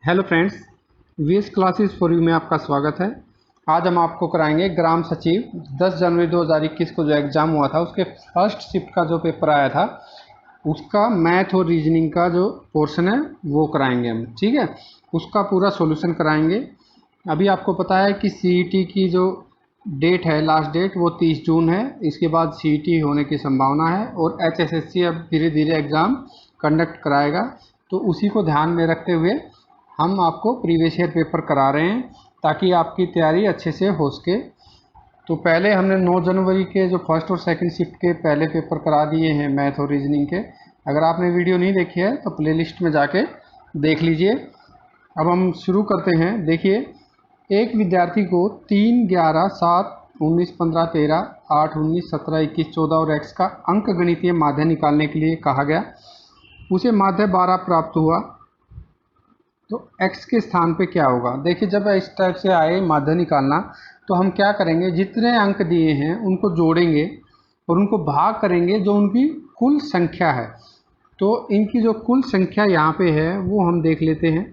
Hello friends, VS classes for you में आपका स्वागत है। आज हम आपको कराएंगे ग्राम सचिव 10 जनवरी 2021 को जो एग्ज़ाम हुआ था उसके फर्स्ट शिफ्ट का जो पेपर आया था उसका मैथ और रीजनिंग का जो पोर्शन है वो कराएंगे हम। ठीक है, उसका पूरा सॉल्यूशन कराएंगे। अभी आपको पता है कि सीईटी की जो डेट है, लास्ट डेट, वो 30 जून है। इसके बाद सीईटी होने की संभावना है और एचएसएससी अब धीरे धीरे एग्ज़ाम कंडक्ट कराएगा। तो उसी को ध्यान में रखते हुए हम आपको प्रीवियस ईयर पेपर करा रहे हैं ताकि आपकी तैयारी अच्छे से हो सके। तो पहले हमने 9 जनवरी के जो फर्स्ट और सेकंड शिफ्ट के पहले पेपर करा दिए हैं मैथ और रीजनिंग के। अगर आपने वीडियो नहीं देखी है तो प्लेलिस्ट में जाके देख लीजिए। अब हम शुरू करते हैं। देखिए, एक विद्यार्थी को 3, 11, 7, 19, 15, 13, 8, 19, 17, 21, 14 और x का अंक गणितीय माध्य निकालने के लिए कहा गया। उसे माध्य 12 प्राप्त हुआ, तो x के स्थान पे क्या होगा। देखिए, जब इस टाइप से आए माध्य निकालना तो हम क्या करेंगे, जितने अंक दिए हैं उनको जोड़ेंगे और उनको भाग करेंगे जो उनकी कुल संख्या है। तो इनकी जो कुल संख्या यहाँ पे है वो हम देख लेते हैं।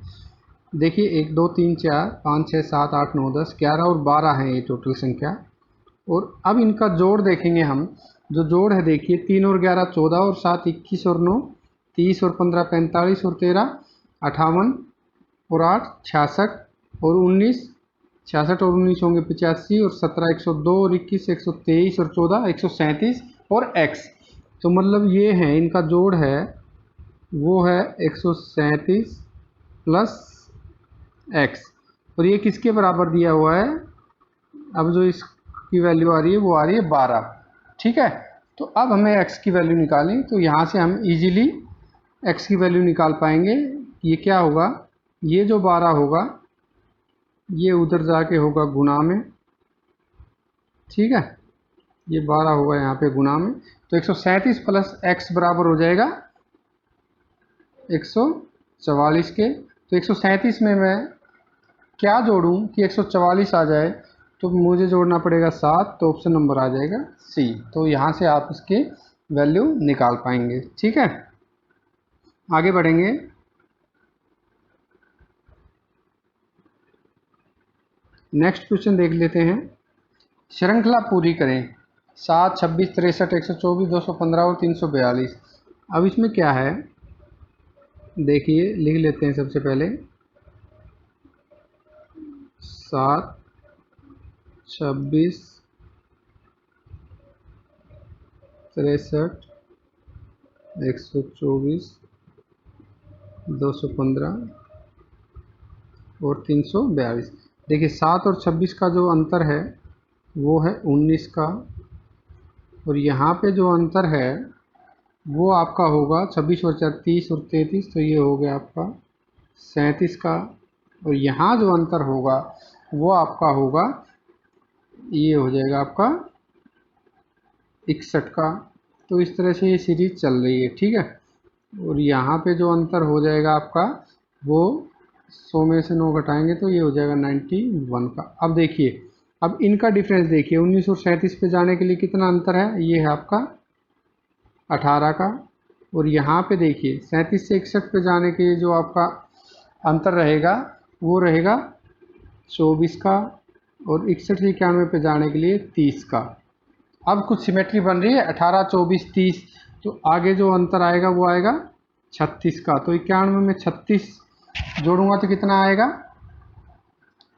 देखिए, 1, 2, 3, 4, 5, 6, 7, 8, 9, 10, 11 और 12 है ये टोटल संख्या। और अब इनका जोड़ देखेंगे हम। जो जोड़ है, देखिए, 3 और 11 14 और 7 21 और 9 30 और 15 45 और 13 58 और 8 66 और 19 66 और 19 होंगे 85 और 17 102 और 21 123 और 14 137 और x। तो मतलब ये है, इनका जोड़ है वो है 137 प्लस x। और ये किसके बराबर दिया हुआ है। अब जो इसकी वैल्यू आ रही है वो आ रही है 12। ठीक है, तो अब हमें x की वैल्यू निकालें। तो यहाँ से हम इजीली x की वैल्यू निकाल पाएंगे। ये क्या होगा, ये जो 12 होगा ये उधर जाके होगा गुणा में। ठीक है, ये 12 होगा यहाँ पे गुणा में। तो 137 प्लस x बराबर हो जाएगा 144 के। तो 137 में मैं क्या जोड़ूं कि 144 आ जाए, तो मुझे जोड़ना पड़ेगा 7। तो ऑप्शन नंबर आ जाएगा सी। तो यहाँ से आप इसके वैल्यू निकाल पाएंगे। ठीक है, आगे बढ़ेंगे। नेक्स्ट क्वेश्चन देख लेते हैं। श्रृंखला पूरी करें। 7, 26, 63, 124, 215 और 342। अब इसमें क्या है, देखिए, लिख लेते हैं सबसे पहले। 7, 26, 63, 124, 215 और 342। देखिए, 7 और 26 का जो अंतर है वो है 19 का, और यहाँ पे जो अंतर है वो आपका होगा 26 और 4 30 और 33, तो ये हो गया आपका 37 का। और यहाँ जो अंतर होगा वो आपका होगा, ये हो जाएगा आपका 61 का। तो इस तरह से ये सीरीज चल रही है। ठीक है, और यहाँ पे जो अंतर हो जाएगा आपका वो 100 में से 9 घटाएंगे तो ये हो जाएगा 91 का। अब देखिए, अब इनका डिफरेंस देखिए, 19 और 37 पे जाने के लिए कितना अंतर है, ये है आपका 18 का। और यहाँ पे देखिए, 37 से 61 पे जाने के जो आपका अंतर रहेगा वो रहेगा 24 का, और 61 से 91 पे जाने के लिए 30 का। अब कुछ सिमेट्री बन रही है, 18, 24, 30। तो आगे जो अंतर आएगा वो आएगा 36 का। तो 91 में 36 जोड़ूंगा तो कितना आएगा,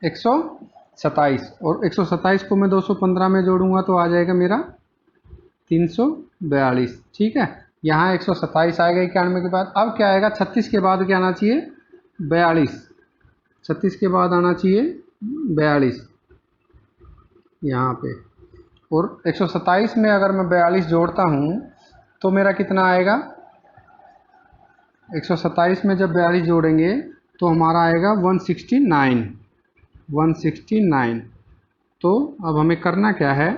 127। और 127 को मैं 215 में जोड़ूंगा तो आ जाएगा मेरा 342। ठीक है, यहाँ 127 आएगा 91 के बाद। अब क्या आएगा, 36 के बाद क्या आना चाहिए, 42। 36 के बाद आना चाहिए 42 यहाँ पे। और 127 में अगर मैं 42 जोड़ता हूँ तो मेरा कितना आएगा, 127 में जब 42 जोड़ेंगे तो हमारा आएगा 169। 169। तो अब हमें करना क्या है,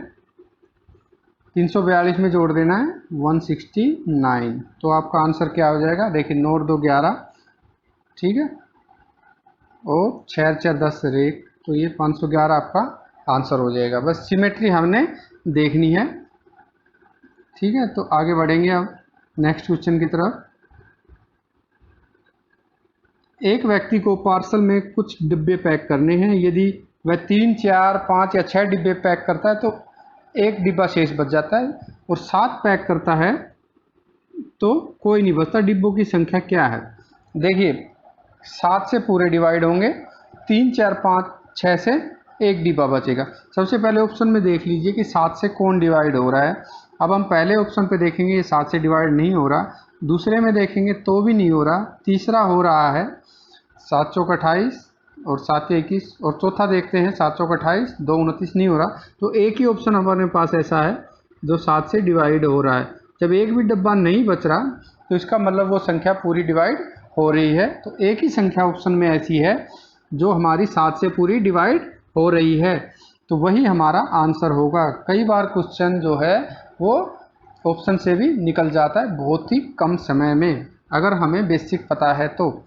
342 में जोड़ देना है 169। तो आपका आंसर क्या हो जाएगा, देखिए, 9 और 2 11। ठीक है, और 6 और 4 10 और 1, तो ये 511 आपका आंसर हो जाएगा। बस सिमेट्री हमने देखनी है। ठीक है, तो आगे बढ़ेंगे अब नेक्स्ट क्वेश्चन की तरफ। एक व्यक्ति को पार्सल में कुछ डिब्बे पैक करने हैं। यदि वह 3, 4, 5 या 6 डिब्बे पैक करता है तो एक डिब्बा शेष बच जाता है, और 7 पैक करता है तो कोई नहीं बचता। डिब्बों की संख्या क्या है? देखिए 7 से पूरे डिवाइड होंगे, 3, 4, 5, 6 से एक डिब्बा बचेगा। सबसे पहले ऑप्शन में देख लीजिए कि 7 से कौन डिवाइड हो रहा है। अब हम पहले ऑप्शन पे देखेंगे, ये 7 से डिवाइड नहीं हो रहा। दूसरे में देखेंगे तो भी नहीं हो रहा। तीसरा हो रहा है 7 चौक 28 और 7 21, और चौथा देखते हैं 7 चौक 28, 2 29, नहीं हो रहा। तो एक ही ऑप्शन हमारे पास ऐसा है जो 7 से डिवाइड हो रहा है। जब एक भी डब्बा नहीं बच रहा तो इसका मतलब वो संख्या पूरी डिवाइड हो रही है। तो एक ही संख्या ऑप्शन में ऐसी है जो हमारी 7 से पूरी डिवाइड हो रही है, तो वही हमारा आंसर होगा। कई बार क्वेश्चन जो है वो ऑप्शन से भी निकल जाता है बहुत ही कम समय में, अगर हमें बेसिक पता है तो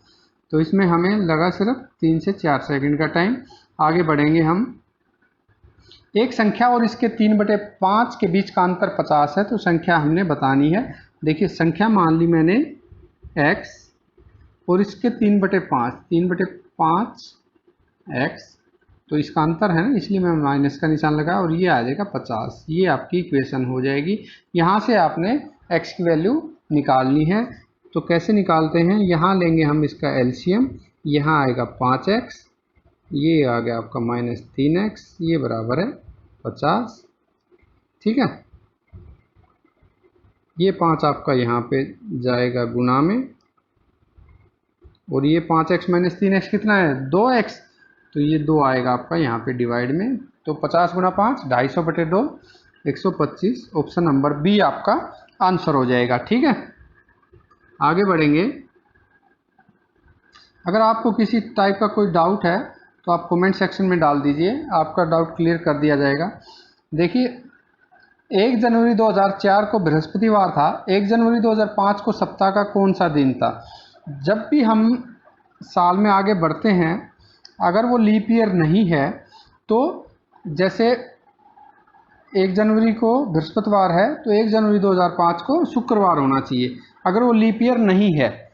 इसमें हमें लगा सिर्फ 3 से 4 सेकंड का टाइम। आगे बढ़ेंगे हम। एक संख्या और इसके 3/5 के बीच का अंतर 50 है, तो संख्या हमने बतानी है। देखिए संख्या मान ली मैंने x और इसके 3/5 x, तो इसका अंतर है ना, इसलिए मैं माइनस का निशान लगाया और ये आ जाएगा 50। ये आपकी इक्वेशन हो जाएगी। यहाँ से आपने x की वैल्यू निकालनी है। तो कैसे निकालते हैं? यहाँ लेंगे हम इसका एलसीएम, यहाँ आएगा 5x, ये आ गया आपका -3x, ये बराबर है 50। ठीक है, ये 5 आपका यहाँ पे जाएगा गुना में, और ये 5x - 3x कितना है? 2x, तो ये 2 आएगा आपका यहाँ पे डिवाइड में। तो 50 × 5 250/2 125। ऑप्शन नंबर बी आपका आंसर हो जाएगा। ठीक है, आगे बढ़ेंगे। अगर आपको किसी टाइप का कोई डाउट है तो आप कमेंट सेक्शन में डाल दीजिए, आपका डाउट क्लियर कर दिया जाएगा। देखिए 1 जनवरी 2004 को बृहस्पतिवार था। 1 जनवरी 2005 को सप्ताह का कौन सा दिन था? जब भी हम साल में आगे बढ़ते हैं, अगर वो लीप ईयर नहीं है तो जैसे 1 जनवरी को बृहस्पतिवार है तो 1 जनवरी 2005 को शुक्रवार होना चाहिए, अगर वो लीप ईयर नहीं है।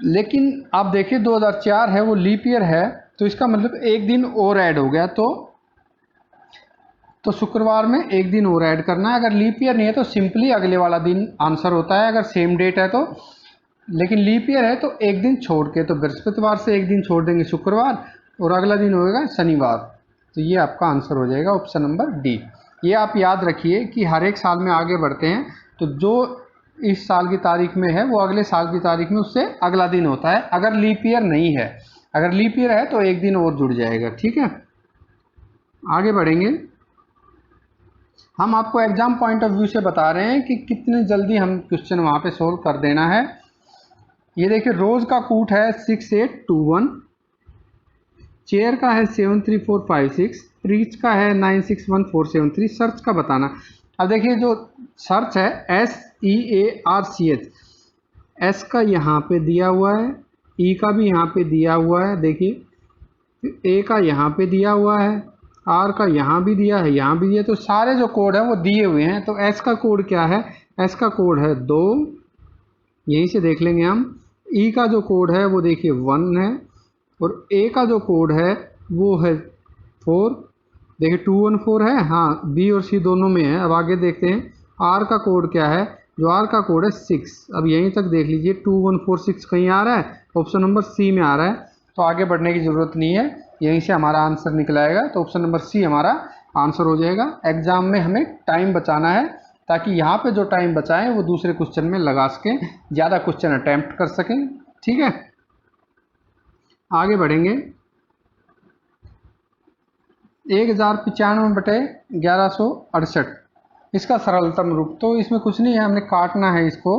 लेकिन आप देखिए 2004 है, वो लीप ईयर है, तो इसका मतलब एक दिन और ऐड हो गया, तो शुक्रवार में एक दिन और ऐड करना है। अगर लीप ईयर नहीं है तो सिंपली अगले वाला दिन आंसर होता है, अगर सेम डेट है तो। लेकिन लीप ईयर है तो एक दिन छोड़ के, तो बृहस्पतिवार से एक दिन छोड़ देंगे शुक्रवार, और अगला दिन होगा शनिवार। तो ये आपका आंसर हो जाएगा ऑप्शन नंबर डी। ये आप याद रखिए कि हर एक साल में आगे बढ़ते हैं तो जो इस साल की तारीख में है वो अगले साल की तारीख में उससे अगला दिन होता है, अगर लीप ईयर नहीं है। अगर लीप ईयर है तो एक दिन और जुड़ जाएगा। ठीक है, आगे बढ़ेंगे। हम आपको एग्जाम पॉइंट ऑफ व्यू से बता रहे हैं कि कितनी जल्दी हम क्वेश्चन वहाँ पे सोल्व कर देना है। ये देखिए रोज का कूट है 6821, चेयर का है 73456, प्रीच का है 961473। सर्च का बताना। अब देखिए जो सर्च है SEARCH, एस का यहाँ पे दिया हुआ है, ई का भी यहाँ पे दिया हुआ है, देखिए ए का यहाँ पे दिया हुआ है, आर का यहाँ भी दिया है, यहाँ भी दिया, तो सारे जो कोड है वो दिए हुए हैं। तो एस का कोड क्या है? एस का कोड है 2, यहीं से देख लेंगे हम। ई का जो कोड है वो देखिए 1 है, और ए का जो कोड है वो है 4, देखिए 214 है। हाँ, बी और सी दोनों में है। अब आगे देखते हैं आर का कोड क्या है, जो आर का कोड है 6। अब यहीं तक देख लीजिए 2146 कहीं आ रहा है, ऑप्शन नंबर सी में आ रहा है, तो आगे बढ़ने की ज़रूरत नहीं है, यहीं से हमारा आंसर निकल आएगा। तो ऑप्शन नंबर सी हमारा आंसर हो जाएगा। एग्जाम में हमें टाइम बचाना है ताकि यहाँ पे जो टाइम बचाएं वो दूसरे क्वेश्चन में लगा सकें, ज़्यादा क्वेश्चन अटैम्प्ट कर सकें। ठीक है, आगे बढ़ेंगे। 1095/1168 इसका सरलतम रूप, तो इसमें कुछ नहीं है, हमने काटना है इसको।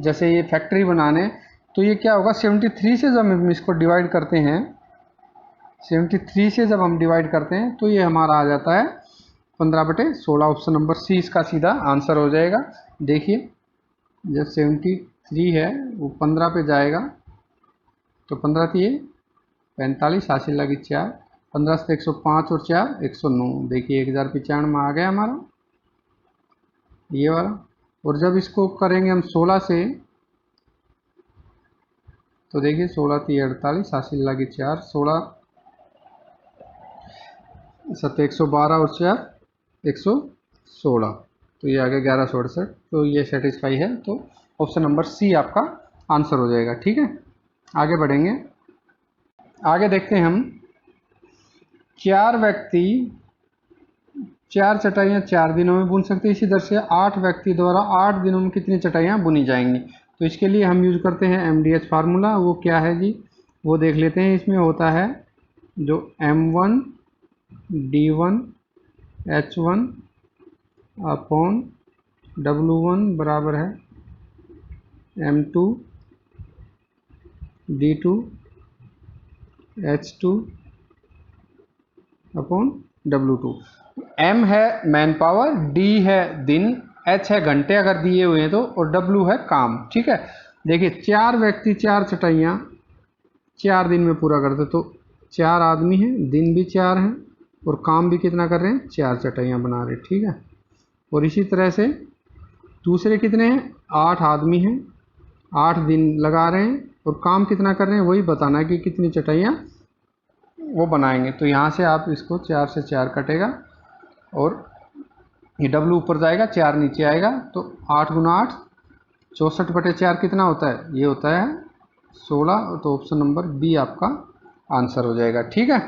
जैसे ये फैक्ट्री बनाने, तो ये क्या होगा 73 से जब हम इसको डिवाइड करते हैं, 73 से जब हम डिवाइड करते हैं तो ये हमारा आ जाता है 15/16। ऑप्शन नंबर सी इसका सीधा आंसर हो जाएगा। देखिए जब 73 है वो 15 पे जाएगा, तो 15 थी 45, हासिल लगी 4, 15 से 105 और 4 109। देखिए 1095 में आ गया हमारा ये वाला। और जब इसको करेंगे हम 16 से, तो देखिए 16 3 48, हासिल लगी 4, 16 7 112 और 4 116, तो ये आ गया 1168। तो ये सेटिस्फाई है, तो ऑप्शन नंबर सी आपका आंसर हो जाएगा। ठीक है, आगे बढ़ेंगे। आगे देखते हैं हम, 4 व्यक्ति 4 चटाइयाँ 4 दिनों में बुन सकते हैं। इसी तरह से 8 व्यक्ति द्वारा 8 दिनों में कितनी चटाइयाँ बुनी जाएंगी। तो इसके लिए हम यूज़ करते हैं MDH फार्मूला। वो क्या है जी, वो देख लेते हैं। इसमें होता है जो M1 D1 H1 upon W1 बराबर है M2 D2 H2 upon W2। M है मैन पावर, D है दिन, H है घंटे अगर दिए हुए हैं तो, और W है काम। ठीक है, देखिए 4 व्यक्ति 4 चटाइयाँ 4 दिन में पूरा करते, तो 4 आदमी हैं, दिन भी 4 हैं, और काम भी कितना कर रहे हैं, 4 चटाइयाँ बना रहे हैं। ठीक है, और इसी तरह से दूसरे कितने हैं, 8 आदमी हैं, 8 दिन लगा रहे हैं, और काम कितना कर रहे हैं, वही बताना है कि कितनी चटाइयाँ वो बनाएंगे। तो यहाँ से आप इसको 4 से 4 कटेगा, और ये W ऊपर जाएगा, 4 नीचे आएगा, तो 8 गुना 8 64/4 कितना होता है, ये होता है 16। तो ऑप्शन नंबर बी आपका आंसर हो जाएगा। ठीक है,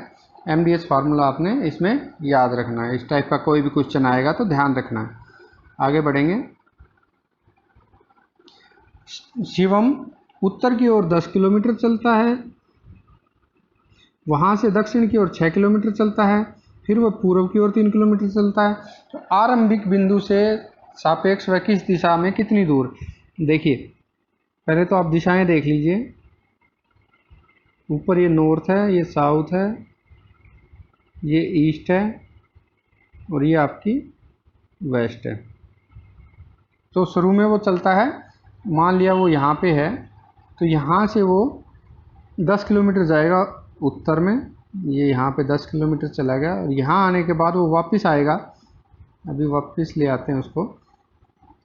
MDH फार्मूला आपने इसमें याद रखना है। इस टाइप का कोई भी क्वेश्चन आएगा तो ध्यान रखना है। आगे बढ़ेंगे। शिवम उत्तर की ओर 10 किलोमीटर चलता है, वहाँ से दक्षिण की ओर 6 किलोमीटर चलता है, फिर वह पूर्व की ओर 3 किलोमीटर चलता है। तो आरंभिक बिंदु से सापेक्ष वह किस दिशा में कितनी दूर। देखिए पहले तो आप दिशाएं देख लीजिए। ऊपर ये नॉर्थ है, ये साउथ है, ये ईस्ट है, और ये आपकी वेस्ट है। तो शुरू में वो चलता है, मान लिया वो यहाँ पे है, तो यहाँ से वो 10 किलोमीटर जाएगा उत्तर में, ये यहाँ पे 10 किलोमीटर चला गया, और यहाँ आने के बाद वो वापस आएगा। अभी वापस ले आते हैं उसको,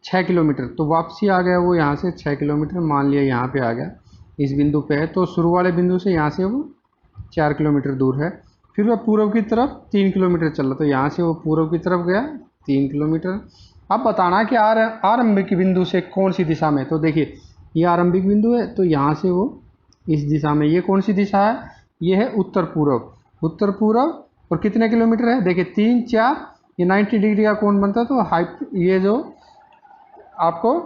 6 किलोमीटर, तो वापसी आ गया वो यहाँ से 6 किलोमीटर, मान लिया यहाँ पे आ गया, इस बिंदु पे है। तो शुरू वाले बिंदु से यहाँ से वो 4 किलोमीटर दूर है। फिर वह पूर्व की तरफ 3 किलोमीटर चल रहा, तो यहाँ से वो पूर्व की तरफ गया 3 किलोमीटर। अब बताना कि आरंभिक बिंदु से कौन सी दिशा में। तो देखिए ये आरंभिक बिंदु है, तो यहाँ से वो इस दिशा में, ये कौन सी दिशा है, ये है उत्तर पूर्व। उत्तर पूर्व, और कितने किलोमीटर है, देखिए 3 4, ये 90 डिग्री का कोण बनता है। तो ये जो आपको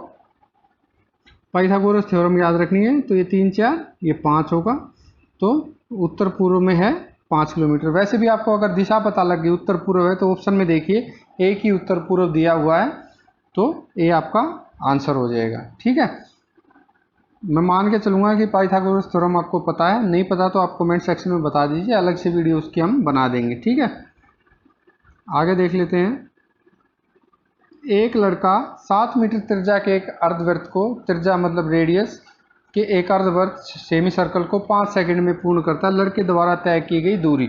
पाइथागोरस थ्योरम याद रखनी है, तो ये 3 4 ये 5 होगा। तो उत्तर पूर्व में है 5 किलोमीटर। वैसे भी आपको अगर दिशा पता लग गई उत्तर पूर्व है, तो ऑप्शन में देखिए एक ही उत्तर पूर्व दिया हुआ है, तो ये आपका आंसर हो जाएगा। ठीक है, मैं मान के चलूँगा कि पाइथागोरस थ्योरम आपको पता है, नहीं पता तो आप कमेंट सेक्शन में बता दीजिए, अलग से वीडियो उसकी हम बना देंगे। ठीक है, आगे देख लेते हैं। एक लड़का 7 मीटर त्रिज्या के एक अर्धवृत्त को, त्रिज्या मतलब रेडियस के एक अर्धवृत्त सेमी सर्कल को 5 सेकंड में पूर्ण करता है, लड़के द्वारा तय की गई दूरी।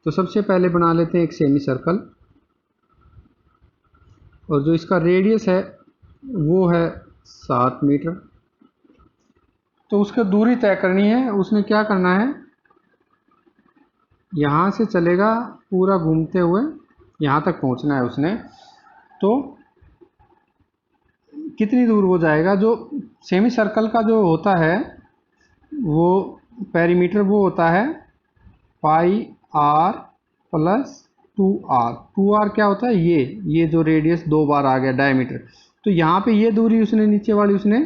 तो सबसे पहले बना लेते हैं एक सेमी सर्कल, और जो इसका रेडियस है वो है 7 मीटर। तो उसको दूरी तय करनी है। उसने क्या करना है, यहाँ से चलेगा पूरा घूमते हुए, यहाँ तक पहुँचना है उसने। तो कितनी दूर वो जाएगा, जो सेमी सर्कल का जो होता है वो पेरीमीटर, वो होता है पाई r प्लस 2r। 2r क्या होता है, ये जो रेडियस 2 बार आ गया डायमीटर। तो यहाँ पे ये दूरी उसने नीचे वाली उसने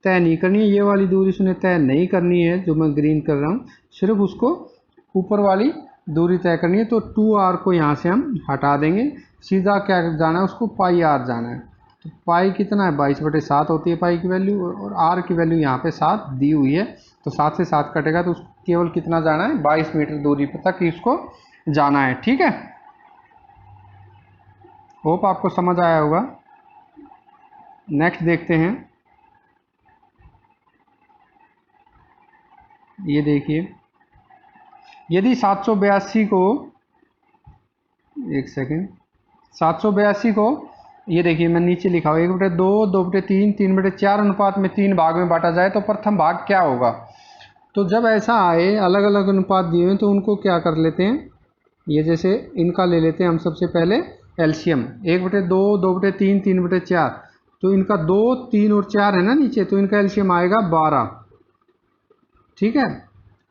तय नहीं करनी है, ये वाली दूरी उसने तय नहीं करनी है, जो मैं ग्रीन कर रहा हूँ, सिर्फ उसको ऊपर वाली दूरी तय करनी है। तो 2r को यहाँ से हम हटा देंगे, सीधा क्या जाना है उसको, पाई r जाना है। तो पाई कितना है, 22/7 होती है पाई की वैल्यू, और r की वैल्यू यहाँ पे 7 दी हुई है। तो 7 से 7 कटेगा, तो उसको केवल कितना जाना है, 22 मीटर दूरी पर तक इसको जाना है। ठीक है, होप आपको समझ आया होगा। नेक्स्ट देखते हैं। ये देखिए, यदि 782 को, एक सेकेंड, 782 को, ये देखिए मैं नीचे लिखा हुआ 1/2, 2/3, 3/4 अनुपात में 3 भाग में बांटा जाए तो प्रथम भाग क्या होगा। तो जब ऐसा आए अलग अलग अनुपात दिए हुए तो उनको क्या कर लेते हैं, ये जैसे इनका ले लेते हैं हम सबसे पहले एलसीएम, 1/2, 2/3, 3/4। तो इनका 2, 3 और 4 है ना नीचे, तो इनका एलसीएम आएगा 12। ठीक है,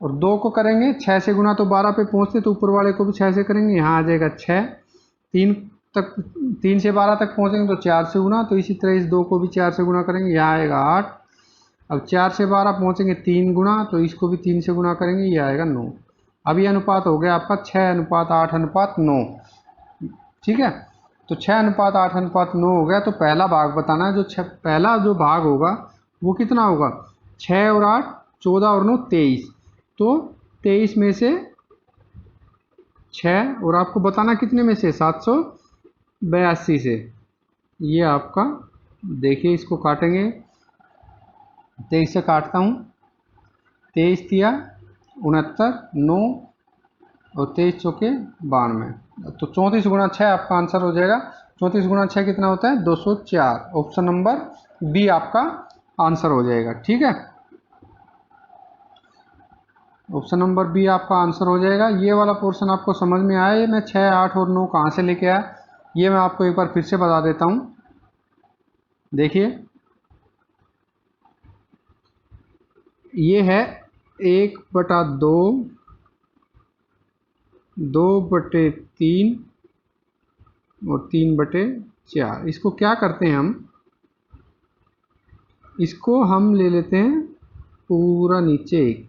और 2 को करेंगे 6 से गुना तो 12 पे पहुँचते, तो ऊपर वाले को भी 6 से करेंगे, यहाँ आ जाएगा 6। 3 तक, 3 से 12 तक पहुँचेंगे तो 4 से गुना, तो इसी तरह इस 2 को भी 4 से गुना करेंगे, यहाँ आएगा 8। अब 4 से 12 पहुँचेंगे 3 गुना, तो इसको भी 3 से गुना करेंगे, ये आएगा 9। अब ये अनुपात हो गया आपका 6:8:9। ठीक है, तो 6:8:9 हो गया। तो पहला भाग बताना है, पहला जो भाग होगा वो कितना होगा, 6 और 8 14 और 9 23। तो 23 में से 6, और आपको बताना कितने में से, 782 से। ये आपका देखिए, इसको काटेंगे, 23 से काटता हूँ, 23 तिया 69, 9 और 23 चौके 92, तो 34 गुणा 6 आपका आंसर हो जाएगा। 34 गुणा 6 कितना होता है, 204। ऑप्शन नंबर बी आपका आंसर हो जाएगा। ठीक है, ऑप्शन नंबर बी आपका आंसर हो जाएगा। ये वाला पोर्शन आपको समझ में आया, ये मैं 6, 8 और 9 कहाँ से लेके आया, ये मैं आपको एक बार फिर से बता देता हूँ। देखिए, ये है 1/2, 2/3 और 3/4। इसको क्या करते हैं हम, इसको हम ले लेते हैं पूरा नीचे एक,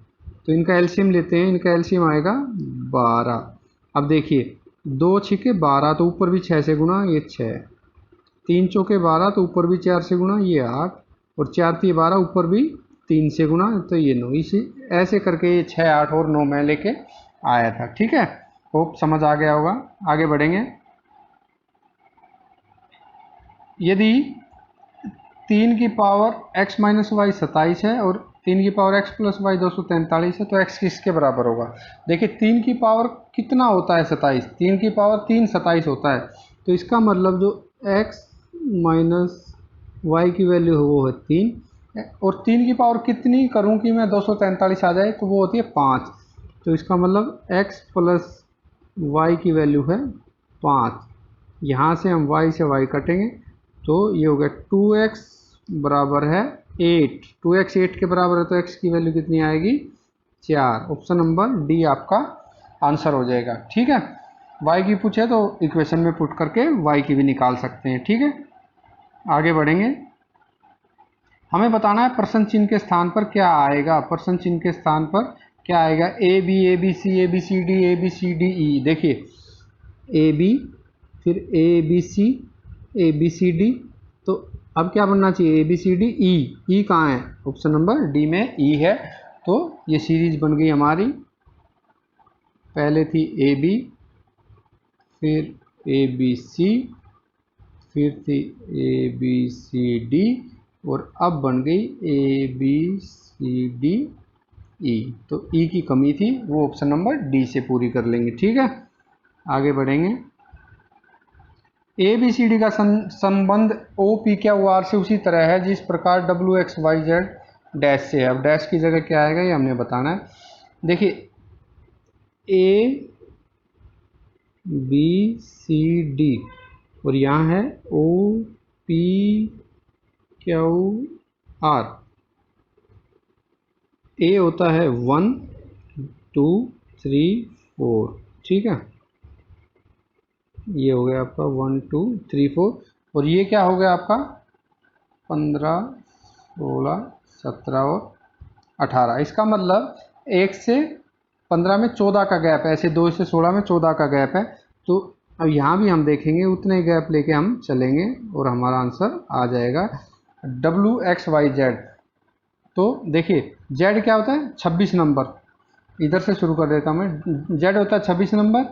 तो इनका एलसीएम लेते हैं, इनका एलसीएम आएगा 12। अब देखिए, 2 छिके 12, तो ऊपर भी 6 से गुना, ये 6, 3 चौके 12, तो ऊपर भी 4 से गुना, ये 8, और 4 तिये 12, ऊपर भी 3 से गुना, तो ये 9। इसी ऐसे करके ये 6, 8 और 9 में लेके आया था। ठीक है, होप समझ आ गया होगा। आगे बढ़ेंगे। यदि 3 की पावर x माइनस वाई 27 है और 3 की पावर x प्लस वाई 243 है, तो x किसके बराबर होगा। देखिए, 3 की पावर कितना होता है, 27। 3 की पावर 3 27 होता है, तो इसका मतलब जो x माइनस वाई की वैल्यू है वो है 3, और 3 की पावर कितनी करूं कि मैं 243 आ जाए, तो वो होती है 5। तो इसका मतलब x प्लस वाई की वैल्यू है 5। यहाँ से हम y से y कटेंगे, तो ये हो गया 2x बराबर है 8। 2x 8 के बराबर है, तो x की वैल्यू कितनी आएगी, 4। ऑप्शन नंबर डी आपका आंसर हो जाएगा। ठीक है, y की पूछे तो इक्वेशन में पुट करके y की भी निकाल सकते हैं। ठीक है, आगे बढ़ेंगे। हमें बताना है प्रश्न चिन्ह के स्थान पर क्या आएगा। प्रश्न चिन्ह के स्थान पर क्या आएगा, A B, A B C, A B C D, A B C D E. देखिए, ए बी, फिर A B C, A B C D, तो अब क्या बनना चाहिए, ए बी सी डी ई। ई कहाँ है, ऑप्शन नंबर डी में ई है। तो ये सीरीज बन गई हमारी, पहले थी ए बी, फिर ए बी सी, फिर थी ए बी सी डी, और अब बन गई ए बी सी डी ई। तो ई की कमी थी, वो ऑप्शन नंबर डी से पूरी कर लेंगे। ठीक है, आगे बढ़ेंगे। ए बी सी डी का संबंध ओ पी क्यू आर से उसी तरह है जिस प्रकार W X Y Z dash से है। अब डैश की जगह क्या आएगा, ये हमने बताना है। देखिए, ए बी सी डी, और यहाँ है ओ पी क्यू आर। ए होता है 1 2 3 4। ठीक है, ये हो गया आपका 1 2 3 4, और ये क्या हो गया आपका 15 16 17 और 18। इसका मतलब 1 से 15 में 14 का गैप है, ऐसे 2 से 16 में 14 का गैप है। तो अब यहाँ भी हम देखेंगे, उतने गैप लेके हम चलेंगे और हमारा आंसर आ जाएगा डब्ल्यू एक्स वाई जेड। तो देखिए, जेड क्या होता है, 26 नंबर। इधर से शुरू कर देता हूँ मैं। जेड होता है 26 नंबर।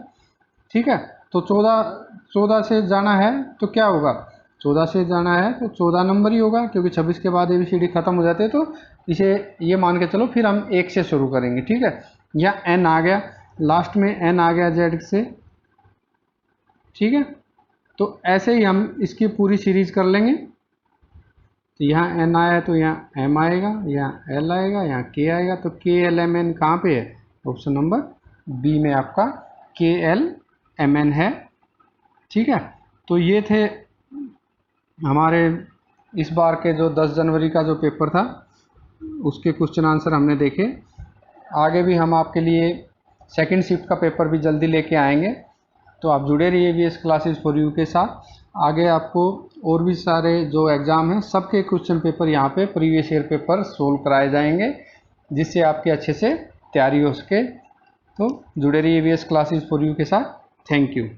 ठीक है, तो 14 से जाना है तो क्या होगा, 14 से जाना है तो 14 नंबर ही होगा, क्योंकि 26 के बाद ABCD खत्म हो जाते हैं। तो इसे ये मान के चलो, फिर हम 1 से शुरू करेंगे। ठीक है, या n आ गया, लास्ट में n आ गया जेड से। ठीक है, तो ऐसे ही हम इसकी पूरी सीरीज कर लेंगे। तो यहाँ एन आया तो यहाँ एम आएगा, यहाँ एल आएगा, यहाँ के आएगा। तो के एल एम एन कहाँ पे है? ऑप्शन नंबर बी में आपका के एल एम एन है। ठीक है, तो ये थे हमारे इस बार के जो 10 जनवरी का जो पेपर था उसके क्वेश्चन आंसर हमने देखे। आगे भी हम आपके लिए सेकंड शिफ्ट का पेपर भी जल्दी लेके आएंगे, तो आप जुड़े रहिए वीएस क्लासेस फॉर यू के साथ। आगे आपको और भी सारे जो एग्ज़ाम हैं सबके क्वेश्चन पेपर यहाँ पे प्रीवियस ईयर पेपर सोल्व कराए जाएंगे, जिससे आपकी अच्छे से तैयारी हो सके। तो जुड़े रहिए वीएस क्लासेस फॉर यू के साथ। Thank you.